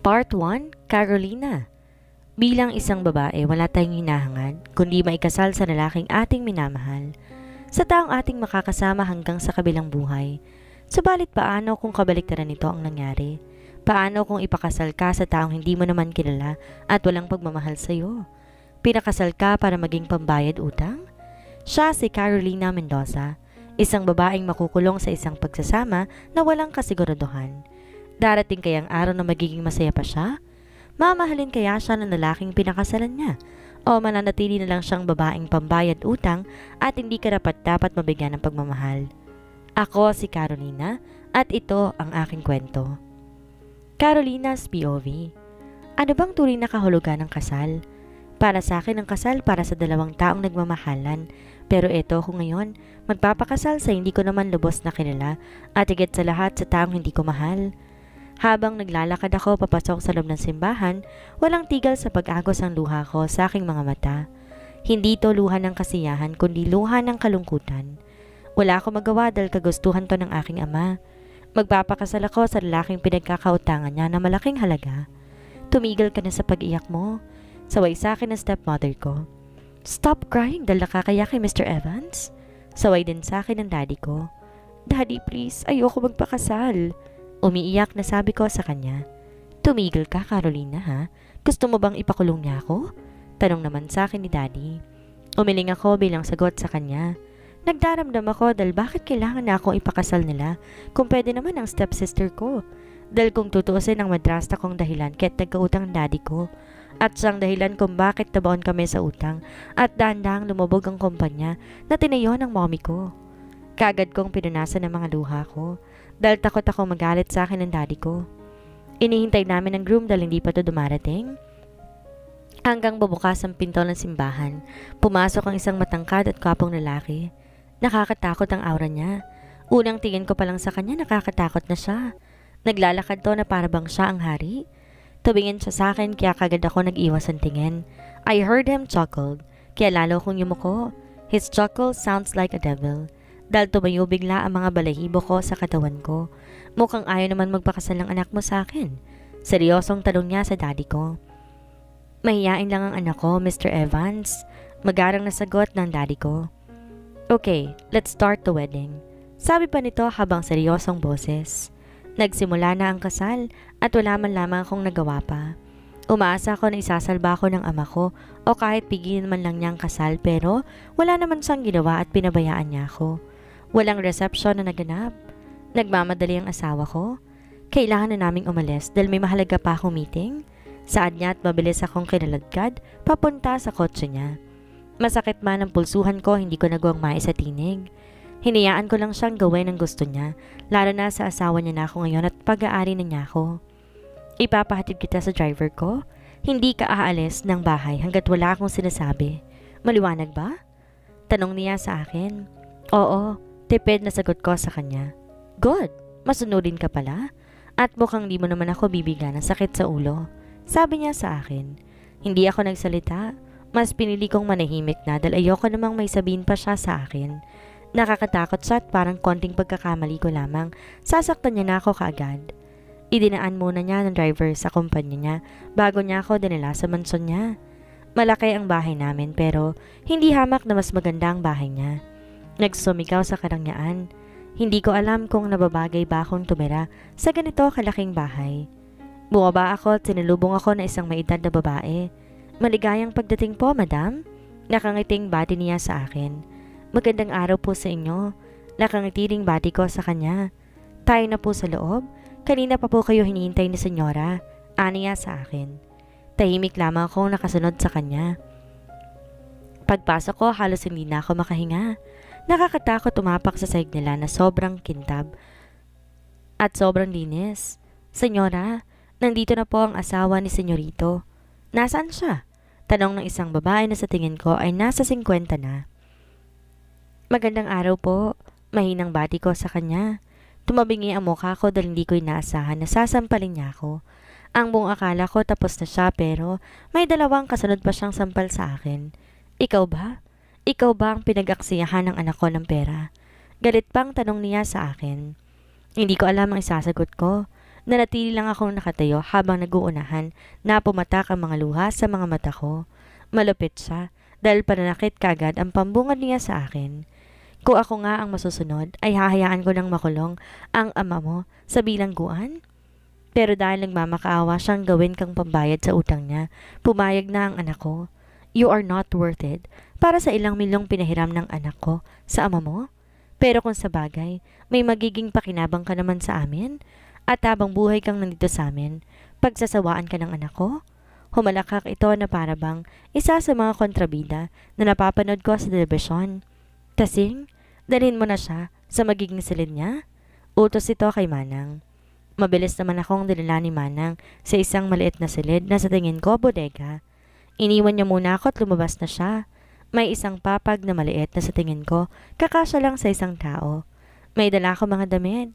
Part 1, Carolina. Bilang isang babae, wala tayong hinahangad, kundi maikasal sa lalaking ating minamahal, sa taong ating makakasama hanggang sa kabilang buhay. Subalit paano kung kabaliktaran nito ang nangyari? Paano kung ipakasal ka sa taong hindi mo naman kilala at walang pagmamahal sa iyo? Pinakasal ka para maging pambayad utang? Siya si Carolina Mendoza, isang babaeng makukulong sa isang pagsasama na walang kasiguraduhan. Darating kayang araw na magiging masaya pa siya? Mamahalin kaya siya ng lalaking pinakasalan niya? O mananatili na lang siyang babaeng pambayad utang at hindi karapat-dapat mabigyan ng pagmamahal? Ako si Carolina at ito ang aking kwento. Carolina's POV. Ano bang turing na kahulugan ng kasal? Para sa akin ang kasal para sa dalawang taong nagmamahalan. Pero eto ko ngayon, magpapakasal sa hindi ko naman lubos na kilala at higit sa lahat sa taong hindi ko mahal. Habang naglalakad ako papasok sa loob ng simbahan, walang tigil sa pag-agos ang luha ko sa aking mga mata. Hindi to luha ng kasiyahan kundi luha ng kalungkutan. Wala akong magawa dahil kagustuhan to ng aking ama. Magpapakasal ako sa lalaking pinagkakautangan niya na malaking halaga. Tumigil ka na sa pag-iyak mo. Saway sa akin ang stepmother ko. Stop crying dahil nakakaya kay Mr. Evans. Saway din sa akin ng daddy ko. Daddy please, ayoko magpakasal. Umiiyak na sabi ko sa kanya. Tumigil ka Carolina ha? Gusto mo bang ipakulong niya ako? Tanong naman sa akin ni daddy. Umiling ako bilang sagot sa kanya. Nagdaramdam ako dahil bakit kailangan na akong ipakasal nila kung pwede naman ang stepsister ko. Dahil kung tutuusin ang madrasta kong dahilan kaya't nagkautang daddy ko. At siyang dahilan kung bakit nabaon kami sa utang at dahan-dahang lumubog ang kumpanya na tinayo ng mommy ko. Kaagad kong pinunasan ang mga luha ko dahil takot ako magalit sa akin ng daddy ko. Inihintay namin ang groom dahil hindi pa to dumarating. Hanggang bubukas ang pinto ng simbahan, pumasok ang isang matangkad at kapong lalaki. Nakakatakot ang aura niya. Unang tingin ko pa lang sa kanya nakakatakot na siya. Naglalakad to na para bang siya ang hari. Tumingin siya sa akin kaya kagad ako nag-iwas ang tingin. I heard him chuckled, kaya lalo kong yumuko. His chuckle sounds like a devil. Dahil tumayo bigla ang mga balahibo ko sa katawan ko. Mukhang ayaw naman magpakasal ng anak mo sa akin. Seryosong tanong niya sa daddy ko. Mahiyain lang ang anak ko, Mr. Evans. Magarang na sagot ng daddy ko. Okay, let's start the wedding. Sabi pa nito habang seryosong boses. Nagsimula na ang kasal at wala man lamang akong nagawa pa. Umaasa ako na isasalba ako ng ama ko o kahit pigilin man lang niyang kasal pero wala naman siyang ginawa at pinabayaan niya ako. Walang reception na naganap. Nagmamadali ang asawa ko. Kailangan na naming umalis dahil may mahalaga pa akong meeting. Saad niya at mabilis akong kinaladkad papunta sa kotse niya. Masakit man ang pulsuhan ko, hindi ko nagawang mais sa tinig. Hinayaan ko lang siyang gawin ang gusto niya, lalo na sa asawa niya na ako ngayon at pag-aari na niya ako. Ipapahatid kita sa driver ko. Hindi ka aalis ng bahay hanggat wala akong sinasabi. Maliwanag ba? Tanong niya sa akin. Oo, tipid na sagot ko sa kanya. Good, masunodin ka pala. At mukhang di mo naman ako bibigyan ng sakit sa ulo. Sabi niya sa akin. Hindi ako nagsalita. Mas pinili kong manahimik na dahil ayoko namang may sabihin pa siya sa akin. Nakakatakot siya at parang konting pagkakamali ko lamang. Sasaktan niya na ako kaagad. Idinaan muna niya ng driver sa kumpanya niya bago niya ako dinala sa mansyon niya. Malaki ang bahay namin pero hindi hamak na mas maganda ang bahay niya. Nagsumigaw sa karangyaan. Hindi ko alam kung nababagay ba akong tumira sa ganito kalaking bahay. Bumaba ako at sinalubong ako na isang maedad na babae. Maligayang pagdating po, madam. Nakangiting bati niya sa akin. Magandang araw po sa inyo. Nakangiti ring bati ko sa kanya. Tayo na po sa loob. Kanina pa po kayo hinihintay ni senyora. Aniya sa akin. Tahimik lamang akong nakasunod sa kanya. Pagpasok ko, halos hindi na ako makahinga. Nakakatakot umapak sa sahig nila na sobrang kintab at sobrang linis. Senyora, nandito na po ang asawa ni senyorito. Nasaan siya? Tanong ng isang babae na sa tingin ko ay nasa 50 na. Magandang araw po. Mahinang bati ko sa kanya. Tumabingi ang mukha ko dahil hindi ko inaasahan na sasampalin niya ako. Ang buong akala ko tapos na siya pero may dalawang kasunod pa siyang sampal sa akin. Ikaw ba? Ikaw ba ang pinag-aksiyahan ng anak ko ng pera? Galit pang tanong niya sa akin. Hindi ko alam ang isasagot ko. Nanatili lang akong nakatayo habang naguunahan na pumatak ang mga luha sa mga mata ko. Malupit siya dahil pananakit kagad ang pambungad niya sa akin. Kung ako nga ang masusunod ay hahayaan ko ng makulong ang ama mo sa bilangguan? Pero dahil nagmamakaawa siyang gawin kang pambayad sa utang niya, pumayag na ang anak ko. You are not worth it para sa ilang milyong pinahiram ng anak ko sa ama mo? Pero kung sa bagay, may magiging pakinabang ka naman sa amin at habang buhay kang nandito sa amin, pagsasawaan ka ng anak ko? Humalakak ito na parabang isa sa mga kontrabida na napapanood ko sa telebisyon. Kasing, dalhin mo na siya sa magiging silid niya? Utos ito kay Manang. Mabilis naman akong dinala ni Manang sa isang maliit na silid na sa tingin ko bodega. Iniwan niya muna ako at lumabas na siya. May isang papag na maliit na sa tingin ko kakasya lang sa isang tao. May dala ko mga damit.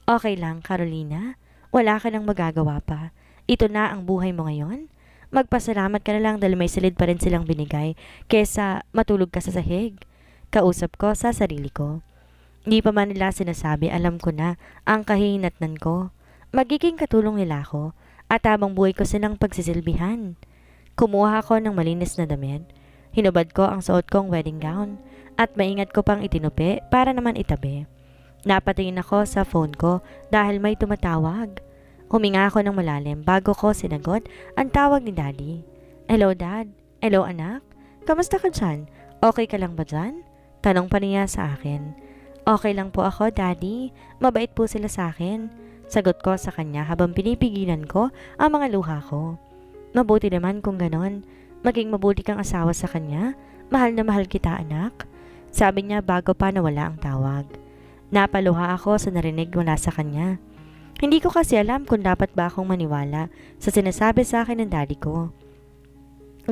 Okay lang, Carolina. Wala ka nang magagawa pa. Ito na ang buhay mo ngayon. Magpasalamat ka na lang dahil may silid pa rin silang binigay kesa matulog ka sa sahig. Kausap ko sa sarili ko. Hindi pa man nila sinasabi, alam ko na ang kahihinatnan ko. Magiging katulong nila ako at habang buhay ko silang pagsisilbihan. Kumuha ako ng malinis na damit. Hinubad ko ang suot kong wedding gown at maingat ko pang itinupi para naman itabi. Napatingin ako sa phone ko dahil may tumatawag. Huminga ako ng malalim bago ko sinagot ang tawag ni Daddy. Hello Dad. Hello anak. Kamusta ka dyan? Okay ka lang ba dyan? Tanong pa niya sa akin. Okay lang po ako Daddy. Mabait po sila sa akin. Sagot ko sa kanya habang pinipigilan ko ang mga luha ko. Mabuti naman kung ganon. Maging mabuti kang asawa sa kanya. Mahal na mahal kita anak. Sabi niya bago pa nawala ang tawag. Napaluha ako sa narinig mula sa kanya. Hindi ko kasi alam kung dapat ba akong maniwala sa sinasabi sa akin ng daddy ko.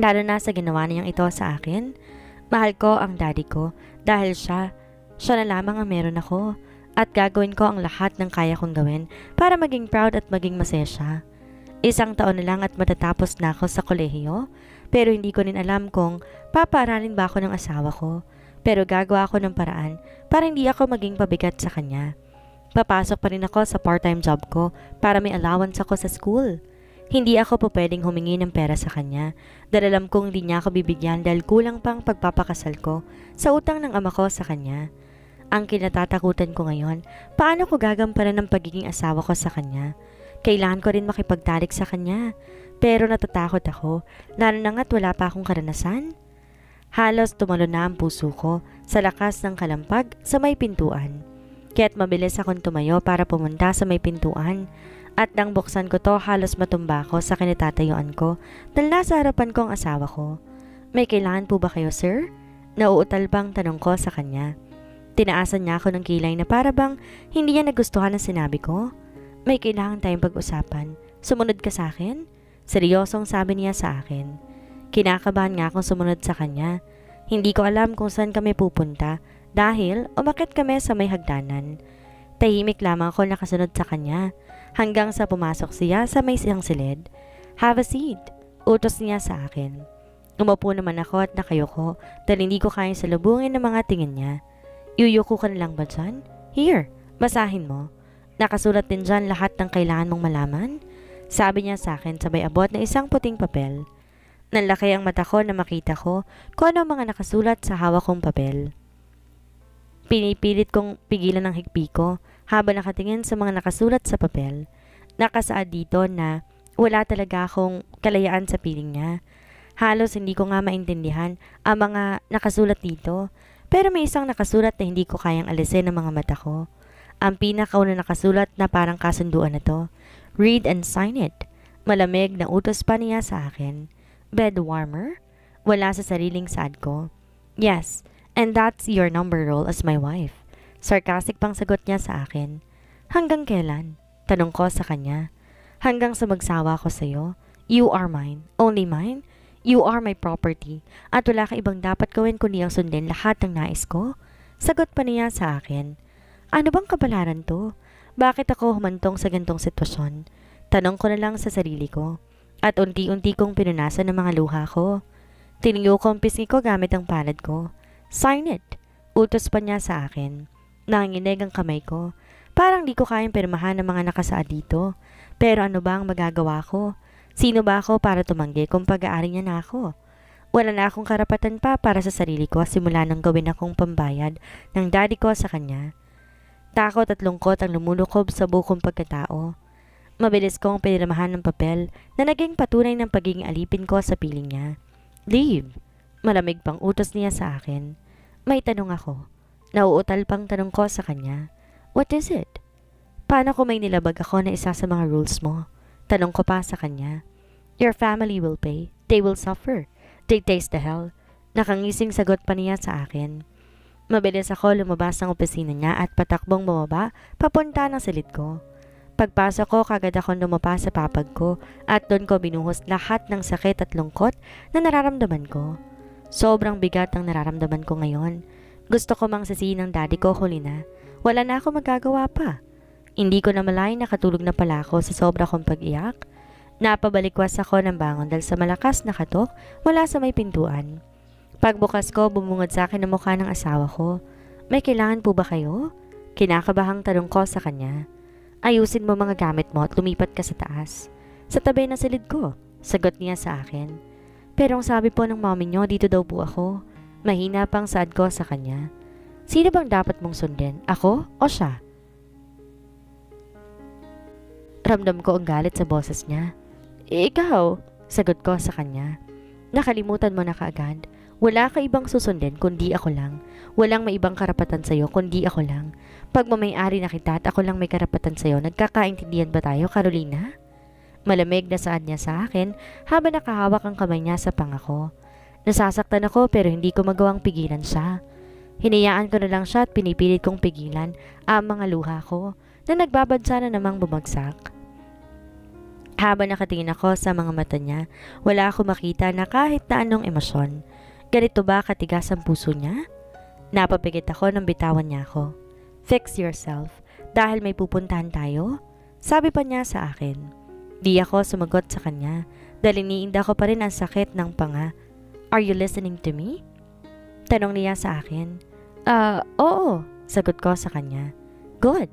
Lalo na sa ginawa niyang ito sa akin. Mahal ko ang daddy ko dahil siya na lamang ang meron ako. At gagawin ko ang lahat ng kaya kong gawin para maging proud at maging masaya siya. 1 taon na lang at matatapos na ako sa kolehiyo, pero hindi ko rin alam kung papaaralin ba ako ng asawa ko. Pero gagawa ako ng paraan para hindi ako maging pabigat sa kanya. Papasok pa rin ako sa part-time job ko para may allowance ako sa school. Hindi ako po pwedeng humingi ng pera sa kanya dahil alam kong hindi niya ako bibigyan dahil kulang pang pagpapakasal ko sa utang ng ama ko sa kanya. Ang kinatatakutan ko ngayon, paano ko gagampanan ng pagiging asawa ko sa kanya? Kailangan ko rin makipagtalik sa kanya, pero natatakot ako, lalo na nga't wala pa akong karanasan. Halos tumalo na ang puso ko sa lakas ng kalampag sa may pintuan. Kaya't mabilis akong tumayo para pumunta sa may pintuan. At nang buksan ko to, halos matumba ako sa kinatatayuan ko dahil nasa harapan ko ang asawa ko. May kailangan po ba kayo, sir? Nauutal bang tanong ko sa kanya. Tinaasan niya ako ng kilay na para bang hindi niya nagustuhan ang sinabi ko. May kailangan tayong pag-usapan. Sumunod ka sa akin? Seryosong sabi niya sa akin. Kinakabahan nga akong sumunod sa kanya. Hindi ko alam kung saan kami pupunta dahil umakyat kami sa may hagdanan. Tahimik lamang ako nakasunod sa kanya hanggang sa pumasok siya sa may isang silid. Have a seat. Utos niya sa akin. Umupo naman ako at nakayuko dahil hindi ko kaya salubungin ng mga tingin niya. Yuyuko ka na lang ba dyan? Here, basahin mo. Nakasulat din dyan lahat ng kailangan mong malaman. Sabi niya sa akin sabay abot na isang puting papel. Nanlaki ang mata ko na makita ko kung ano ang mga nakasulat sa hawak kong papel. Pinipilit kong pigilan ang higpi ko habang nakatingin sa mga nakasulat sa papel. Nakasaad dito na wala talaga akong kalayaan sa piling niya. Halos hindi ko nga maintindihan ang mga nakasulat dito. Pero may isang nakasulat na hindi ko kayang alisin ng mga mata ko. Ang pinakauna nakasulat na parang kasunduan na to. Read and sign it. Malamig na utos pa niya sa akin. Bed warmer? Wala sa sariling saad ko. Yes, and that's your number roll as my wife. Sarcastic pang sagot niya sa akin. Hanggang kailan? Tanong ko sa kanya. Hanggang sa magsawa ko sa'yo. You are mine. Only mine? You are my property at wala ka ibang dapat gawin kundi ang sundin lahat ng nais ko. Sagot pa niya sa akin. Ano bang kabalaran to? Bakit ako humantong sa gantong sitwasyon? Tanong ko na lang sa sarili ko. At unti-unti kong pinunasan ng mga luha ko. Tiniyo ko ang pisngi ko gamit ang palad ko. Sign it. Utos pa niya sa akin. Nanginginig ang kamay ko. Parang di ko kayang pirmahan ng mga nakasaad dito. Pero ano ba ang magagawa ko? Sino ba ako para tumanggi kung pag-aari niya na ako? Wala na akong karapatan pa para sa sarili ko simula nang gawin akong pambayad ng daddy ko sa kanya. Takot at lungkot ang lumulukob sa bukong pagkatao. Mabilis kong pinirmahan ng papel na naging patunay ng pagiging alipin ko sa piling niya. Leave! Malamig pang utos niya sa akin. May tanong ako. Nauutal pang tanong ko sa kanya. What is it? Paano kung may nilabag ako na isa sa mga rules mo? Tanong ko pa sa kanya. Your family will pay. They will suffer. They taste the hell. Nakangising sagot pa niya sa akin. Mabilis ako lumabas ng opisina niya at patakbong bumaba papunta ng silid ko. Pagpasok ko, kagad akong lumapa sa papag ko at doon ko binuhos lahat ng sakit at lungkot na nararamdaman ko. Sobrang bigat ang nararamdaman ko ngayon. Gusto ko mang sisihin ng daddy ko, huli na. Wala na ako magagawa pa. Hindi ko na malay nakatulog na pala ako sa sobra kong pag-iyak. Napabalikwas ako ng bangon dahil sa malakas na katok mula sa may pintuan. Pagbukas ko, bumungad sa akin ang mukha ng asawa ko. May kailangan po ba kayo? Kinakabahang tanong ko sa kanya. Ayusin mo mga gamit mo at lumipat ka sa taas. Sa tabi ng silid ko, sagot niya sa akin. Pero ang sabi po ng mommy niyo, dito daw po ako. Mahina pang saad ko sa kanya. Sino bang dapat mong sundin? Ako o siya? Ramdam ko ang galit sa boses niya. Ikaw, sagot ko sa kanya. Nakalimutan mo na kaagad. Wala ka ibang susundin kundi ako lang. Walang may ibang karapatan sa'yo kundi ako lang. Pagmamayari na kita at ako lang may karapatan sa'yo, nagkakaintindihan ba tayo, Carolina? Malamig na saad niya sa akin habang nakahawak ang kamay niya sa pangako. Nasasaktan ako pero hindi ko magawang pigilan siya. Hinayaan ko na lang siya at pinipilit kong pigilan ang mga luha ko na nagbabadsa na namang bumagsak. Habang nakatingin ako sa mga mata niya, wala akong makita na kahit na anong emosyon. Ganito ba katigas ang puso niya? Napapigit ako nang bitawan niya ako. Fix yourself, dahil may pupuntahan tayo? Sabi pa niya sa akin. Di ako sumagot sa kanya, dahil iniinda ko pa rin ang sakit ng panga. Are you listening to me? Tanong niya sa akin. Oo, sagot ko sa kanya. Good.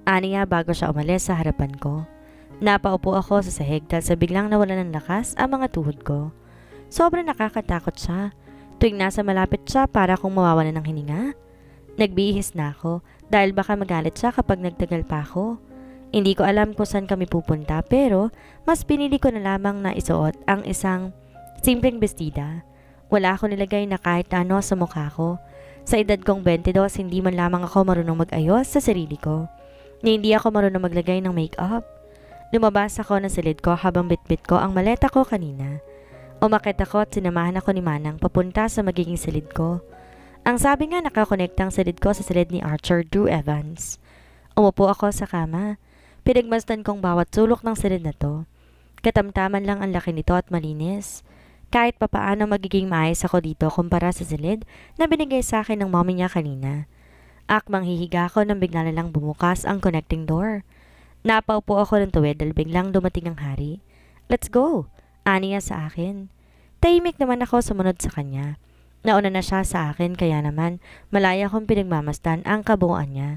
Aniya bago siya umalis sa harapan ko. Napaupo ako sa sahig dahil sa biglang nawalan ng lakas ang mga tuhod ko. Sobrang nakakatakot siya. Tuwing nasa malapit siya para kong mawawalan ng hininga. Nagbihis na ako dahil baka magalit siya kapag nagtagal pa ako. Hindi ko alam kung saan kami pupunta pero mas pinili ko na lamang na isuot ang isang simpleng bestida. Wala ako nilagay na kahit ano sa mukha ko. Sa edad kong 22, hindi man lamang ako marunong mag-ayos sa sarili ko. Hindi ako marunong maglagay ng make-up. Lumabas ako ng silid ko habang bitbit ko ang maleta ko kanina. Umakit ako at sinamahan ako ni Manang papunta sa magiging silid ko. Ang sabi nga nakakonekta ang silid ko sa silid ni Archer Drew Evans. Umupo ako sa kama. Pinagmasdan kong bawat sulok ng silid na to. Katamtaman lang ang laki nito at malinis. Kahit papaano magiging maayos ako dito kumpara sa silid na binigay sa akin ng mommy niya kanina. Akmang hihiga ako nang bigla na lang bumukas ang connecting door. Napaupo ako ng tuwid dahil biglang dumating ang hari. Let's go! Aniya sa akin. Tahimik naman ako sumunod sa kanya. Nauna na siya sa akin kaya naman malaya kong pinagmamasdan ang kabuuan niya.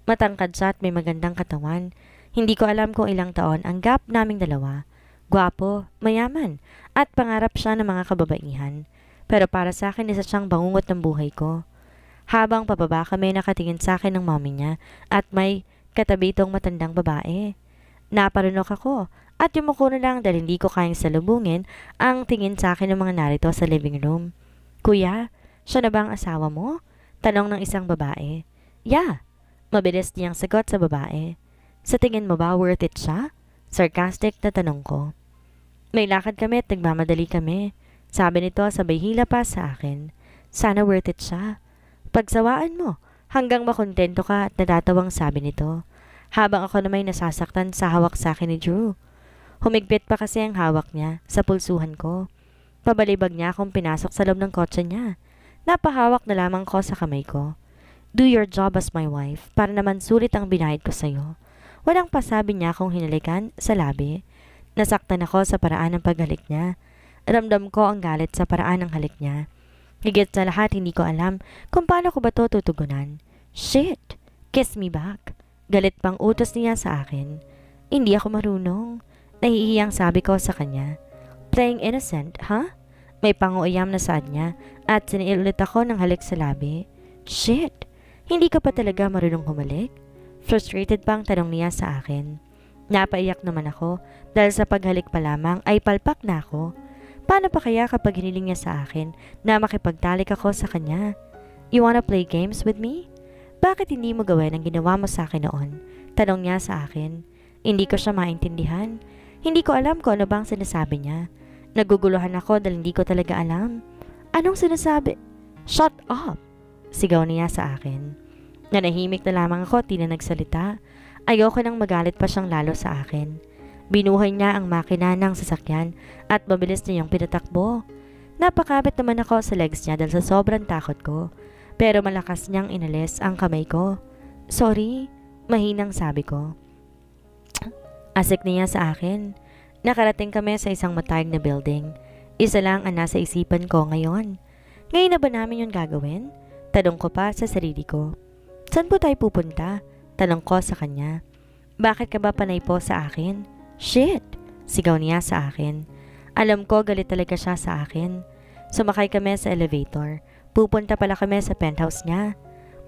Matangkad siya at may magandang katawan. Hindi ko alam kung ilang taon ang gap naming dalawa. Gwapo, mayaman, at pangarap siya ng mga kababaihan. Pero para sa akin isa siyang bangungot ng buhay ko. Habang pababa kami nakatingin sa akin ng mommy niya at may katabi itong matandang babae. Naparunok ako at yumuko na lang dahil hindi ko kayang salubungin ang tingin sa akin ng mga narito sa living room. Kuya, siya na ba ang asawa mo? Tanong ng isang babae. Yeah. Mabilis niyang sagot sa babae. Sa tingin mo ba worth it siya? Sarcastic na tanong ko. May lakad kami at nagmamadali kami. Sabi nito sabay hila pa sa akin. Sana worth it siya. Pagsawaan mo hanggang makontento ka at natatawang sabi nito. Habang ako na may nasasaktan sa hawak sa akin ni Drew. Humigpit pa kasi ang hawak niya sa pulsuhan ko. Pabalibag niya akong pinasok sa loob ng kotse niya. Napahawak na lamang ko sa kamay ko. Do your job as my wife para naman sulit ang binayad ko sa'yo. Walang pasabi niya akong hinalikan sa labi. Nasaktan ako sa paraan ng paghalik niya. Ramdam ko ang galit sa paraan ng halik niya. Higit sa lahat hindi ko alam kung paano ko ba to tutugunan. Shit! Kiss me back. Galit pang utos niya sa akin. Hindi ako marunong. Nahihiyang sabi ko sa kanya. Playing innocent, huh? May panguayam na saad niya at siniil ulit ako ng halik sa labi. Shit! Hindi ka pa talaga marunong humalik? Frustrated pang tanong niya sa akin. Napaiyak naman ako dahil sa paghalik pa lamang ay palpak na ako. Paano pa kaya kapag hiniling niya sa akin na makipagtalik ako sa kanya? You wanna play games with me? Bakit hindi mo gawin ang ginawa mo sa akin noon? Tanong niya sa akin. Hindi ko siya maintindihan. Hindi ko alam kung ano bang sinasabi niya. Naguguluhan ako dahil hindi ko talaga alam. Anong sinasabi? Shut up! Sigaw niya sa akin. Nanahimik na lamang ako, di na nagsalita. Ayoko nang magalit pa siyang lalo sa akin. Binuhay niya ang makina ng sasakyan at mabilis niyang pinatakbo. Napakabit naman ako sa legs niya dahil sa sobrang takot ko. Pero malakas niyang inalis ang kamay ko. Sorry, mahinang sabi ko. Asik niya sa akin. Nakarating kami sa isang matayog na building. Isa lang ang nasa isipan ko ngayon. Ngayon na ba namin yun gagawin? Tanong ko pa sa sarili ko. Saan po tayo pupunta? Tanong ko sa kanya. Bakit ka ba panay po sa akin? Shit! Sigaw niya sa akin. Alam ko galit talaga siya sa akin. Sumakay kami sa elevator. Pupunta pala kami sa penthouse niya.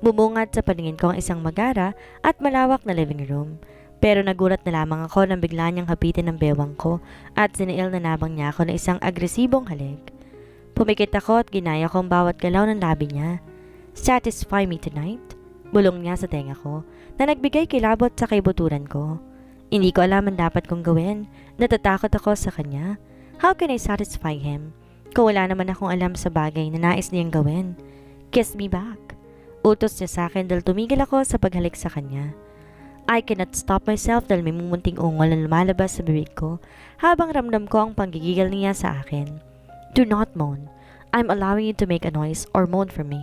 Bumungad sa paningin ko ang isang magara at malawak na living room. Pero nagulat na lamang ako nang bigla niyang hapitin ang bewang ko at siniil na nabang niya ako ng isang agresibong halik. Pumikit ako at ginaya ko ang bawat galaw ng labi niya. Satisfy me tonight? Bulong niya sa tenga ko na nagbigay kilabot sa kaibuturan ko. Hindi ko alam ang dapat kong gawin. Natatakot ako sa kanya. How can I satisfy him? Kung wala naman akong alam sa bagay na nais niyang gawin. Kiss me back. Utos niya sa akin dahil tumigil ako sa paghalik sa kanya. I cannot stop myself dahil may mumunting ungol na lumalabas sa bibig ko habang ramdam ko ang panggigigil niya sa akin. Do not moan. I'm allowing you to make a noise or moan for me.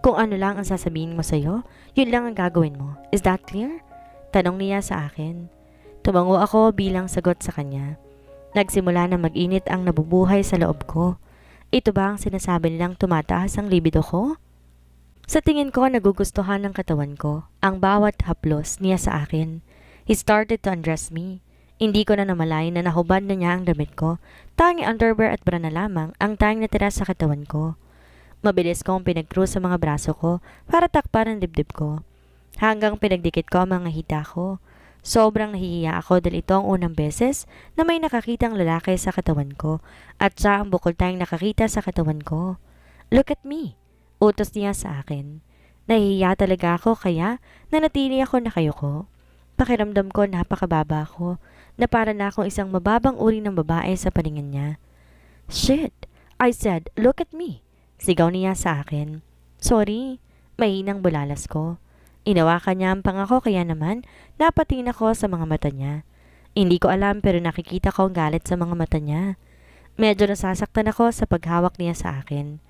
Kung ano lang ang sasabihin mo sa'yo, yun lang ang gagawin mo. Is that clear? Tanong niya sa akin. Tumango ako bilang sagot sa kanya. Nagsimula na mag-init ang nabubuhay sa loob ko. Ito ba ang sinasabi nilang tumataas ang libido ko? Sa tingin ko, nagugustuhan ng katawan ko ang bawat haplos niya sa akin. He started to undress me. Hindi ko na namalayan na nahubad na niya ang damit ko. Tanging underwear at bra na lamang ang tanging natira sa katawan ko. Mabilis kong pinag-cruise sa mga braso ko para takpan ang dibdib ko. Hanggang pinagdikit ko ang mga hita ko. Sobrang nahihiya ako dahil ito ang unang beses na may nakakitang lalaki sa katawan ko at siya ang bukod tayong nakakita sa katawan ko. Look at me! Utos niya sa akin. Nahihiya talaga ako kaya nanatili ako nakayuko. Pakiramdam ko napakababa ko na para na akong isang mababang uri ng babae sa paningin niya. Shit! I said, look at me! Sigaw niya sa akin. Sorry, mahinang bulalas ko. Inawakan niya ang pangako kaya naman napatingin ako sa mga mata niya. Hindi ko alam pero nakikita ko ang galit sa mga mata niya. Medyo nasasaktan ako sa paghawak niya sa akin.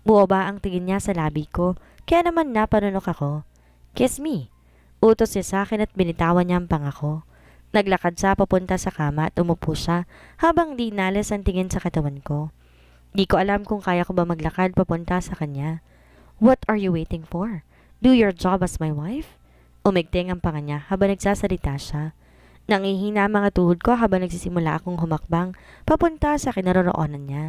Buwaba ang tingin niya sa labi ko, kaya naman napanunok ako. Kiss me. Utos niya sa akin at binitawan niya ang pangako. Naglakad siya papunta sa kama at umupo siya habang di nalis ang tingin sa katawan ko. Di ko alam kung kaya ko ba maglakad papunta sa kanya. What are you waiting for? Do your job as my wife? Umigting ang panga niya habang nagsasalita siya. Nangihina ang mga tuhod ko habang nagsisimula akong humakbang papunta sa kinaroroonan niya.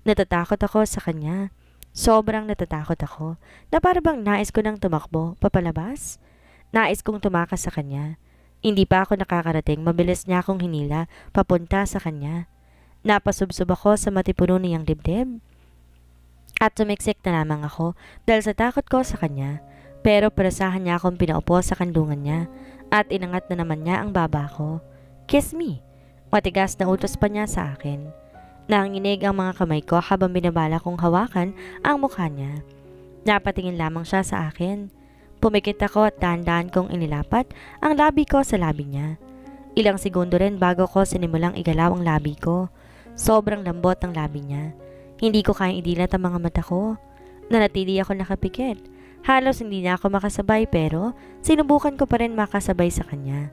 Natatakot ako sa kanya. Sobrang natatakot ako na parang nais ko nang tumakbo papalabas. Nais kong tumakas sa kanya. Hindi pa ako nakakarating, mabilis niya akong hinila papunta sa kanya. Napasubsob ako sa matipuno niyang dibdib. At tumiksik na lamang ako dahil sa takot ko sa kanya. Pero parasahan niya akong pinaupo sa kandungan niya at inangat na naman niya ang baba ko. Kiss me. Matigas na utos pa niya sa akin. Nanginig ang mga kamay ko habang binabala kong hawakan ang mukha niya. Napatingin lamang siya sa akin. Pumikit ako at dahan-dahan kong inilapat ang labi ko sa labi niya. Ilang segundo rin bago ko sinimulang igalaw ang labi ko. Sobrang lambot ang labi niya. Hindi ko kayang idilat ang mga mata ko. Nanatili ako nakapikit. Halos hindi na ako makasabay pero sinubukan ko pa rin makasabay sa kanya.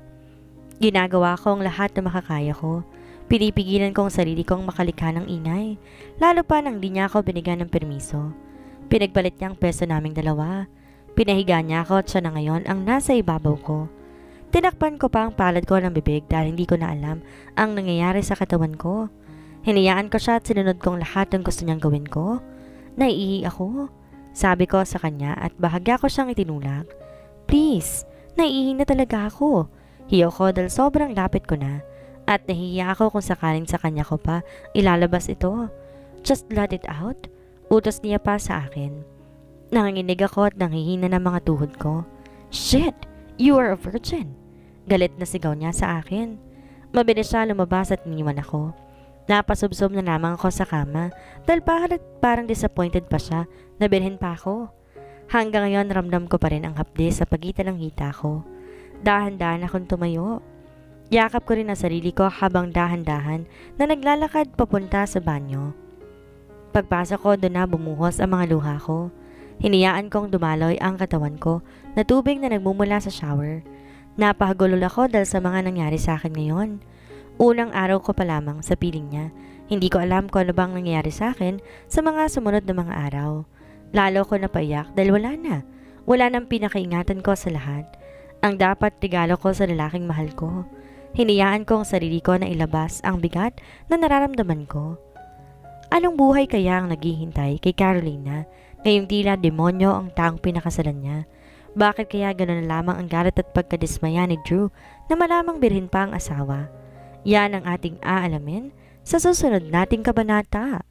Ginagawa ko ang lahat na makakaya ko. Pinipigilan ko ang sarili kong makalikha ng ingay, lalo pa nang di niya ako binigyan ng permiso. Pinagpalit niya ang peso naming dalawa. Pinahiga niya ako at siya na ngayon ang nasa ibabaw ko. Tinakpan ko pa ang palad ko ng bibig dahil hindi ko na alam ang nangyayari sa katawan ko. Hinayaan ko siya at sinunod kong lahat ng gusto niyang gawin ko. Naiihi ako, sabi ko sa kanya at bahagya ko siyang itinulak. Please, naiihi na talaga ako. Hiyaw ko dahil sobrang lapit ko na at nahihiya ako kung sakaling sa kanya ko pa ilalabas ito. Just let it out. Utos niya pa sa akin. Nanginginig ako at nanghihina ng mga tuhod ko. Shit! You are a virgin! Galit na sigaw niya sa akin. Mabilis siya lumabas at iniwan ako. Napasubsob na lamang ako sa kama dahil parang disappointed pa siya na bilhin pa ako. Hanggang ngayon ramdam ko pa rin ang hapdi sa pagitan ng hita ko. Dahan-dahan akong tumayo. Yakap ko rin ang sarili ko habang dahan-dahan na naglalakad papunta sa banyo. Pagpasok ko doon na bumuhos ang mga luha ko. Hiniyaan kong dumaloy ang katawan ko na tubig na nagmumula sa shower. Napahagulol ako dahil sa mga nangyari sa akin ngayon. Unang araw ko pa lamang sa piling niya. Hindi ko alam kung ano bang nangyari sa akin sa mga sumunod na mga araw. Lalo ko napaiyak dahil wala na. Wala nang pinakaingatan ko sa lahat. Ang dapat regalo ko sa lalaking mahal ko. Hiniyaan ko ang sarili ko na ilabas ang bigat na nararamdaman ko. Anong buhay kaya ang naghihintay kay Carolina? Ngayong tila demonyo ang taong pinakasalan niya. Bakit kaya gano'n na lamang ang galit at pagkadismaya ni Drew na malamang birhin pa ang asawa? Yan ang ating aalamin sa susunod nating kabanata.